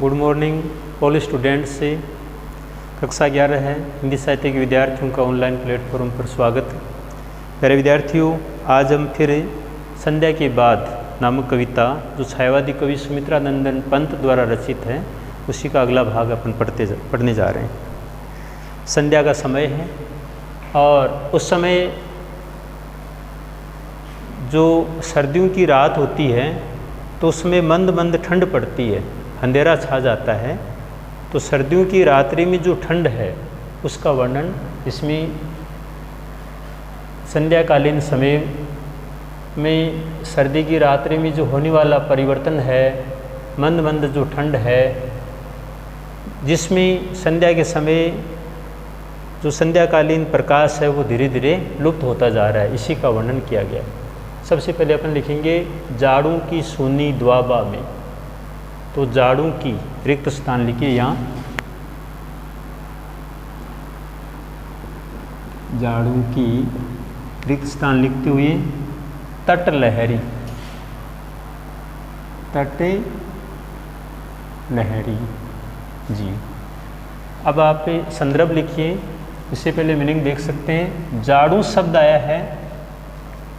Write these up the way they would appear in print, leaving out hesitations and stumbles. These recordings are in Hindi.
गुड मॉर्निंग ऑल स्टूडेंट्स से कक्षा 11 है हिंदी साहित्य के विद्यार्थियों का ऑनलाइन प्लेटफॉर्म पर स्वागत है। प्यारे विद्यार्थियों, आज हम फिर संध्या के बाद नामक कविता जो छायावादी कवि सुमित्रा नंदन पंत द्वारा रचित है उसी का अगला भाग अपन पढ़ने जा रहे हैं। संध्या का समय है और उस समय जो सर्दियों की रात होती है तो उसमें मंद मंद ठंड पड़ती है, अंधेरा छा जाता है। तो सर्दियों की रात्रि में जो ठंड है उसका वर्णन इसमें संध्याकालीन समय में सर्दी की रात्रि में जो होने वाला परिवर्तन है, मंद मंद जो ठंड है, जिसमें संध्या के समय जो संध्याकालीन प्रकाश है वो धीरे धीरे लुप्त होता जा रहा है, इसी का वर्णन किया गया है। सबसे पहले अपन लिखेंगे जाड़ों की सूनी द्वाबा में। तो जाड़ों की रिक्त स्थान लिखिए यहाँ, जाड़ों की रिक्त स्थान लिखते हुए तट लहरी, तट लहरी जी। अब आप संदर्भ लिखिए, इससे पहले मीनिंग देख सकते हैं। जाड़ों शब्द आया है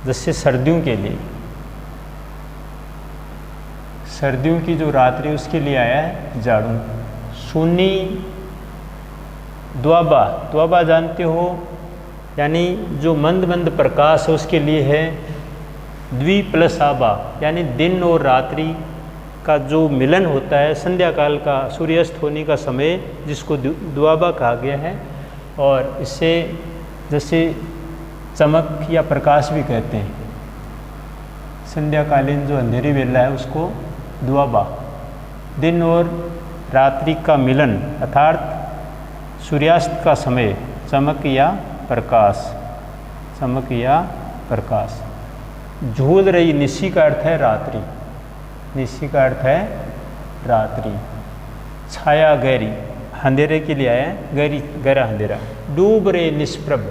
जैसे सर्दियों के लिए, सर्दियों की जो रात्रि उसके लिए आया है जाड़ों। सूनी द्वाबा, द्वाबा जानते हो, यानी जो मंद मंद प्रकाश है उसके लिए है द्वि प्लस आबा, यानी दिन और रात्रि का जो मिलन होता है, संध्या काल का सूर्यास्त होने का समय जिसको द्वाबा कहा गया है। और इससे जैसे चमक या प्रकाश भी कहते हैं, संध्याकालीन जो अंधेरी वेला है उसको द्वाबा, दिन और रात्रि का मिलन अर्थात सूर्यास्त का समय, चमक या प्रकाश, चमक या प्रकाश। झूल रही, निशी का अर्थ है रात्रि, निशी का अर्थ है रात्रि। छाया गहरी, अंधेरे के लिए आया है, गहरी गहरा अंधेरा। डूब रहे निष्प्रभ,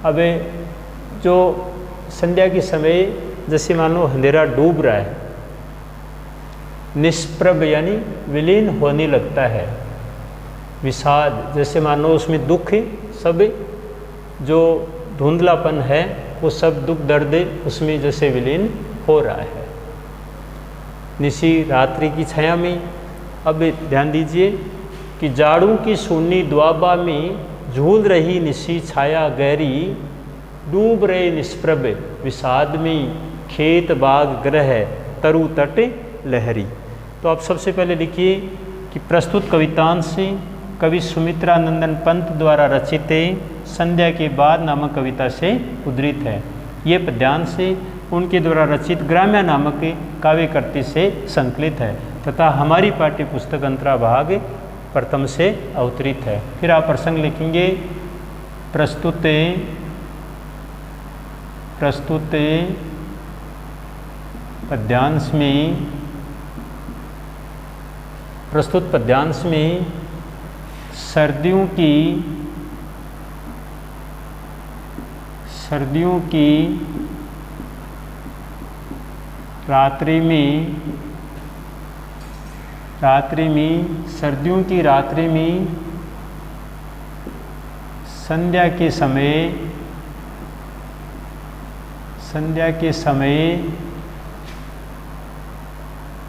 अब जो संध्या के समय जैसे मानो अंधेरा डूब रहा है, निष्प्रभ यानी विलीन होने लगता है। विषाद, जैसे मानो उसमें दुख है, सब जो धुंधलापन है वो सब दुख दर्द उसमें जैसे विलीन हो रहा है। निशी रात्रि की छाया में। अब ध्यान दीजिए कि जाड़ों की सूनी द्वाबा में झूल रही निशी छाया गहरी, डूब रहे निष्प्रभ विषाद में, खेत बाग ग्रह तरु तट लहरी। तो आप सबसे पहले लिखिए कि प्रस्तुत कवितांश से कवि सुमित्रा नंदन पंत द्वारा रचित संध्या के बाद नामक कविता से उद्धृत है। ये पद्यांश से उनके द्वारा रचित ग्राम्य नामक काव्यकृति से संकलित है तथा हमारी पाठ्य पुस्तक अंतराभाग प्रथम से अवतरित है। फिर आप प्रसंग लिखेंगे, प्रस्तुत पद्यांश में, प्रस्तुत पद्यांश में सर्दियों की रात्रि में, सर्दियों की रात्रि में संध्या के समय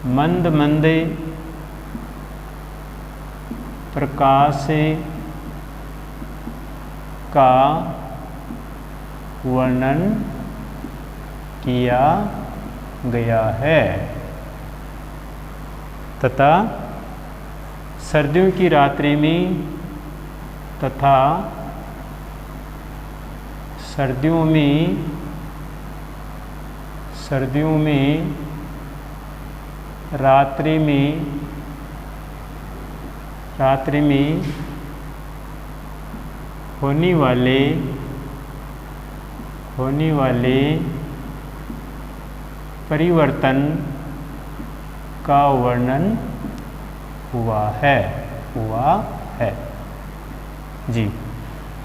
मंद मंद प्रकाश का वर्णन किया गया है तथा सर्दियों की रात्रि में तथा सर्दियों में रात्रि में होने वाले परिवर्तन का वर्णन हुआ है जी।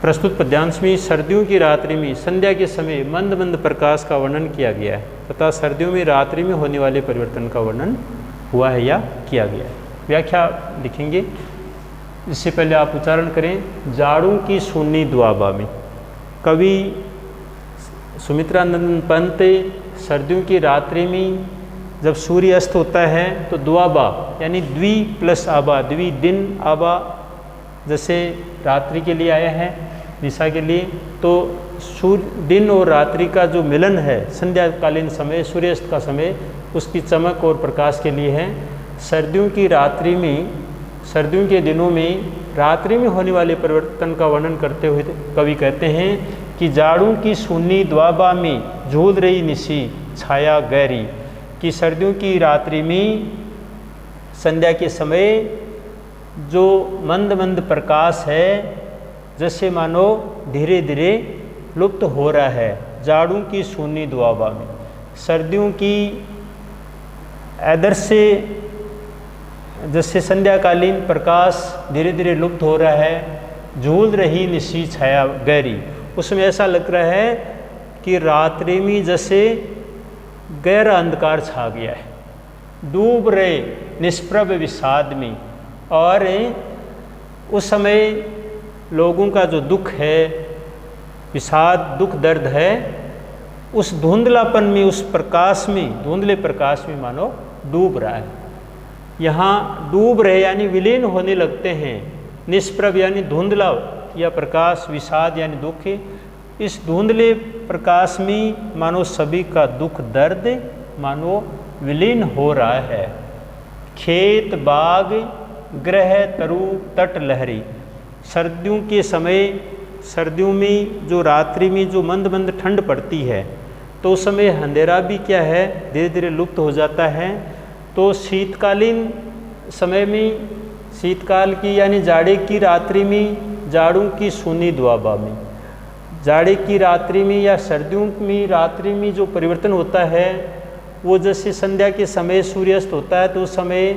प्रस्तुत पद्यांश में सर्दियों की रात्रि में संध्या के समय मंद मंद प्रकाश का वर्णन किया गया है तथा सर्दियों में रात्रि में होने वाले परिवर्तन का वर्णन हुआ है या किया गया है। व्याख्या लिखेंगे। इससे पहले आप उच्चारण करें। जाड़ों की सूनी दुआबा में, कवि सुमित्रानंद पंत सर्दियों की रात्रि में जब सूर्य अस्त होता है तो दुआबा यानी द्वि प्लस आबा, द्वि दिन आबा जैसे रात्रि के लिए आया है दिशा के लिए, तो सूर्य दिन और रात्रि का जो मिलन है संध्याकालीन समय, सूर्यास्त का समय, उसकी चमक और प्रकाश के लिए है। सर्दियों की रात्रि में, सर्दियों के दिनों में रात्रि में होने वाले परिवर्तन का वर्णन करते हुए कवि कहते हैं कि जाड़ों की सूनी द्वाबा में झूल रही निशी छाया गहरी, कि सर्दियों की रात्रि में संध्या के समय जो मंद मंद प्रकाश है जैसे मानो धीरे धीरे लुप्त हो रहा है। जाड़ों की सूनी द्वाबा में, सर्दियों की आदर्श से जैसे संध्याकालीन प्रकाश धीरे धीरे लुप्त हो रहा है, झूल रही निशी छाया गहरी, उसमें ऐसा लग रहा है कि रात्रि में जैसे गहरा अंधकार छा गया है, डूब रहे निष्प्रभ विषाद में। और उस समय लोगों का जो दुख है, विषाद दुख दर्द है, उस धुंधलापन में, उस प्रकाश में, धुंधले प्रकाश में मानो डूब रहा है। यहाँ डूब रहे यानी विलीन होने लगते हैं, निष्प्रभ यानी धुंधला या प्रकाश, विषाद यानी दुख। इस धुंधले प्रकाश में मानो सभी का दुख दर्द मानो विलीन हो रहा है। खेत बाग ग्रह तरु तट लहरी, सर्दियों के समय, सर्दियों में जो रात्रि में जो मंद मंद ठंड पड़ती है तो उस समय अंधेरा भी क्या है धीरे धीरे लुप्त हो जाता है। तो शीतकालीन समय में, शीतकाल की यानी जाड़े की रात्रि में, जाड़ों की सूनी दुआबा में, जाड़े की रात्रि में या सर्दियों में रात्रि में जो परिवर्तन होता है वो जैसे संध्या के समय सूर्यास्त होता है तो उस समय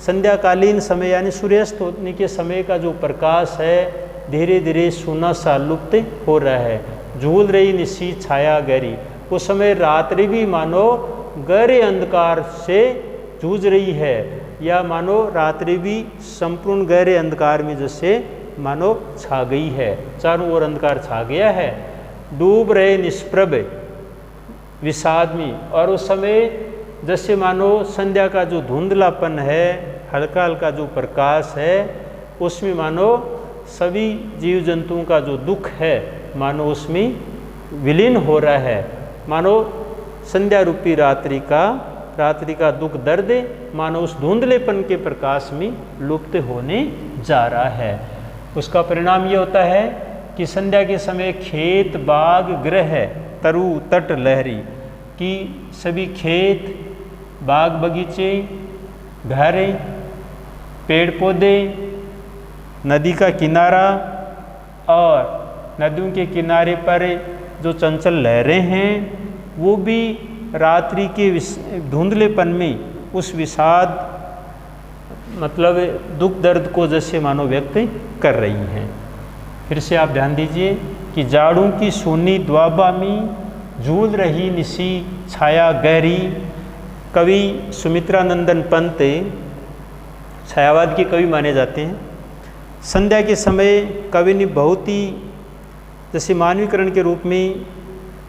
संध्याकालीन समय यानी सूर्यास्त होने के समय का जो प्रकाश है धीरे धीरे सूना सा लुप्त हो रहा है। झूल रही निशी छाया गहरी, उस समय रात्रि भी मानो गहरे अंधकार से जूझ रही है, या मानो रात्रि भी संपूर्ण गहरे अंधकार में जैसे मानो छा गई है, चारों ओर अंधकार छा गया है, डूब रहे निष्प्रभ विषाद में। और उस समय जैसे मानो संध्या का जो धुंधलापन है, हल्का हल्का जो प्रकाश है, उसमें मानो सभी जीव जंतुओं का जो दुख है मानो उसमें विलीन हो रहा है। मानो संध्या रूपी रात्रि का दुख दर्द मानो उस धुंधलेपन के प्रकाश में लुप्त होने जा रहा है। उसका परिणाम ये होता है कि संध्या के समय खेत बाग गृह तरु तट लहरी, कि सभी खेत बाग बगीचे घर पेड़ पौधे नदी का किनारा और नदियों के किनारे पर जो चंचल लहरें हैं वो भी रात्रि के धुंधलेपन में उस विषाद मतलब दुख दर्द को जैसे मानो व्यक्त कर रही हैं। फिर से आप ध्यान दीजिए कि जाड़ों की सूनी द्वाबा में झूल रही निशी छाया गहरी। कवि सुमित्रानंदन पंत छायावाद के कवि माने जाते हैं। संध्या के समय कवि ने बहुत ही जैसे मानवीकरण के रूप में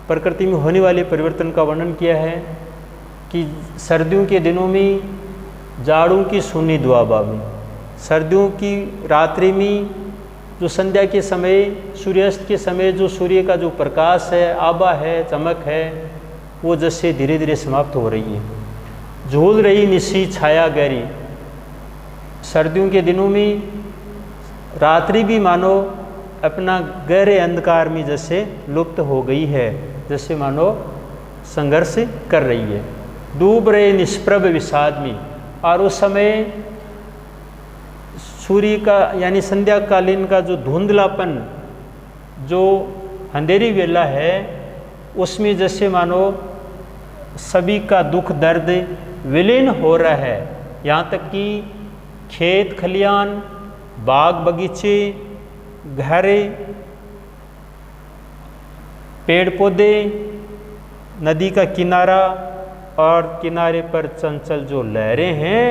प्रकृति में होने वाले परिवर्तन का वर्णन किया है कि सर्दियों के दिनों में जाड़ों की सूनी द्वाबा में, सर्दियों की रात्रि में जो संध्या के समय, सूर्यास्त के समय जो सूर्य का जो प्रकाश है, आभा है, चमक है, वो जैसे धीरे धीरे समाप्त हो रही है। झूल रही निशी छाया गहरी, सर्दियों के दिनों में रात्रि भी मानो अपना गहरे अंधकार में जैसे लुप्त हो गई है, जैसे मानो संघर्ष कर रही है। डूब रहे निष्प्रभ विषाद में, और उस समय सूर्य का यानी संध्याकालीन का जो धुंधलापन, जो अंधेरी वेला है, उसमें जैसे मानो सभी का दुख दर्द विलीन हो रहा है। यहाँ तक कि खेत खलियान, बाग बगीचे, घर, पेड़ पौधे, नदी का किनारा और किनारे पर चंचल जो लहरें हैं,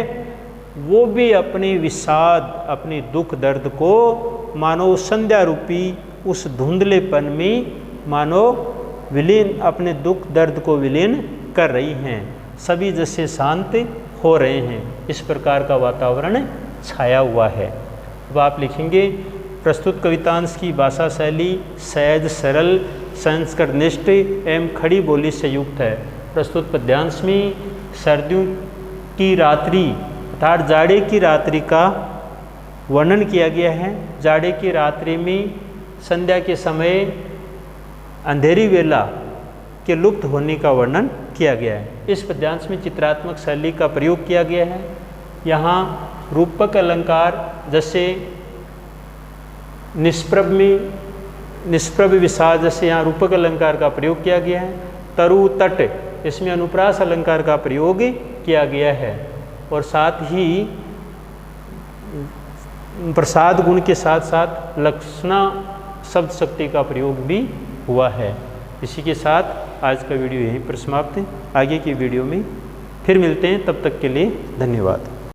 वो भी अपनी विषाद, अपनी दुख दर्द को मानो संध्या रूपी उस धुंधलेपन में मानो विलीन, अपने दुख दर्द को विलीन कर रही हैं। सभी जैसे शांत हो रहे हैं, इस प्रकार का वातावरण छाया हुआ है। अब आप लिखेंगे प्रस्तुत कवितांश की भाषा शैली सहज, सरल, संस्कृतनिष्ठ एवं खड़ी बोली से युक्त है। प्रस्तुत पद्यांश में सर्दियों की रात्रि अर्थात जाड़े की रात्रि का वर्णन किया गया है। जाड़े की रात्रि में संध्या के समय अंधेरी वेला के लुप्त होने का वर्णन किया गया है। इस पद्यांश में चित्रात्मक शैली का प्रयोग किया गया है। यहाँ रूपक अलंकार जैसे निष्प्रभ विषाद, जैसे यहाँ रूपक अलंकार का प्रयोग किया गया है। तरु तट, इसमें अनुप्रास अलंकार का प्रयोग किया गया है। और साथ ही प्रसाद गुण के साथ साथ लक्षणा शब्द शक्ति का प्रयोग भी हुआ है। इसी के साथ आज का वीडियो यहीं पर समाप्त है। आगे की वीडियो में फिर मिलते हैं, तब तक के लिए धन्यवाद।